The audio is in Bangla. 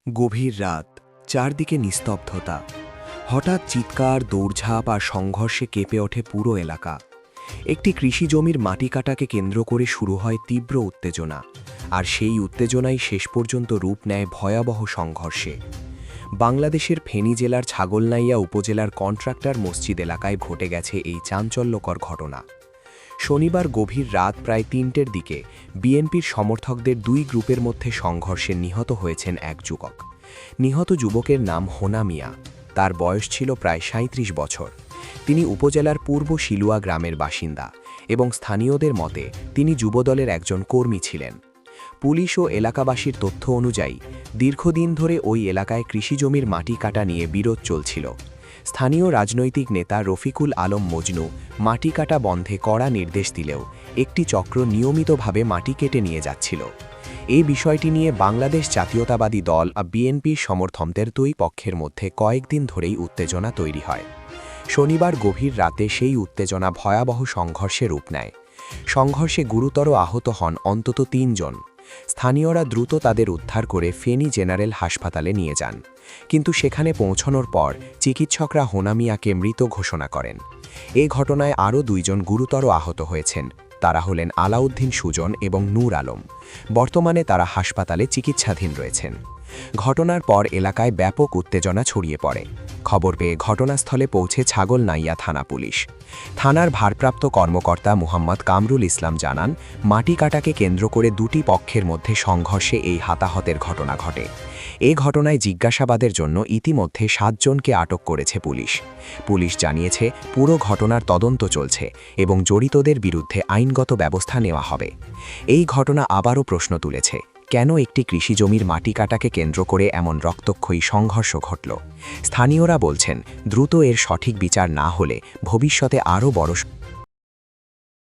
গভীর রাত, চারদিকে নিস্তব্ধতা। হঠাৎ চিৎকার, দৌড়ঝাঁপ আর সংঘর্ষে কেঁপে ওঠে পুরো এলাকা। একটি কৃষি জমির মাটি কাটাকে কেন্দ্র করে শুরু হয় তীব্র উত্তেজনা, আর সেই উত্তেজনাই শেষ পর্যন্ত রূপ নেয় ভয়াবহ সংঘর্ষে। বাংলাদেশের ফেনী জেলার ছাগলনাইয়া উপজেলার কন্ট্রাক্টর মসজিদ এলাকায় ঘটে গেছে এই চাঞ্চল্যকর ঘটনা। শনিবার গভীর রাত প্রায় ৩টের দিকে বিএনপির সমর্থকদের দুই গ্রুপের মধ্যে সংঘর্ষে নিহত হয়েছেন এক যুবক। নিহত যুবকের নাম হোনা মিয়া। তার বয়স ছিল প্রায় ৩৭ বছর। তিনি উপজেলার পূর্ব শিলুয়া গ্রামের বাসিন্দা এবং স্থানীয়দের মতে তিনি যুবদলের একজন কর্মী ছিলেন। পুলিশ ও এলাকাবাসীর তথ্য অনুযায়ী দীর্ঘদিন ধরে ওই এলাকায় কৃষিজমির মাটি কাটা নিয়ে বিরোধ চলছিল। স্থানীয় রাজনৈতিক নেতা রফিকুল আলম মজনু মাটি কাটা বন্ধে কড়া নির্দেশ দিলেও একটি চক্র নিয়মিতভাবে মাটি কেটে নিয়ে যাচ্ছিল। এই বিষয়টি নিয়ে বাংলাদেশ জাতীয়তাবাদী দল বিএনপির সমর্থকদের দুই পক্ষের মধ্যে কয়েকদিন ধরেই উত্তেজনা তৈরি হয়। শনিবার গভীর রাতে সেই উত্তেজনা ভয়াবহ সংঘর্ষে রূপ নেয়। সংঘর্ষে গুরুতর আহত হন অন্তত ৩ জন। স্থানীয়রা দ্রুত তাদের উদ্ধার করে ফেনী জেনারেল হাসপাতালে নিয়ে যান, কিন্তু সেখানে পৌঁছানোর পর চিকিৎসকরা হোনা মিয়াকে মৃত ঘোষণা করেন। এ ঘটনায় আরও ২ জন গুরুতর আহত হয়েছেন। তারা হলেন আলাউদ্দিন সুজন এবং নূর আলম। বর্তমানে তারা হাসপাতালে চিকিৎসাধীন রয়েছেন। ঘটনার পর এলাকায় ব্যাপক উত্তেজনা ছড়িয়ে পড়ে। খবর পেয়ে ঘটনাস্থলে পৌঁছে ছাগলনাইয়া থানা পুলিশ। থানার ভারপ্রাপ্ত কর্মকর্তা মুহাম্মদ কামরুল ইসলাম জানান, মাটি কাটাকে কেন্দ্র করে দুটি পক্ষের মধ্যে সংঘর্ষে এই হতাহতের ঘটনা ঘটে। এ ঘটনায় জিজ্ঞাসাবাদের জন্য ইতিমধ্যে ৭ জনকে আটক করেছে পুলিশ। পুলিশ জানিয়েছে পুরো ঘটনার তদন্ত চলছে এবং জড়িতদের বিরুদ্ধে আইনগত ব্যবস্থা নেওয়া হবে। এই ঘটনা আবারও প্রশ্ন তুলেছে, কেন একটি কৃষিজমির মাটি কাটাকে কেন্দ্র করে এমন রক্তক্ষয়ী সংঘর্ষ ঘটল? স্থানীয়রা বলছেন, দ্রুত এর সঠিক বিচার না হলে ভবিষ্যতে আরও বড়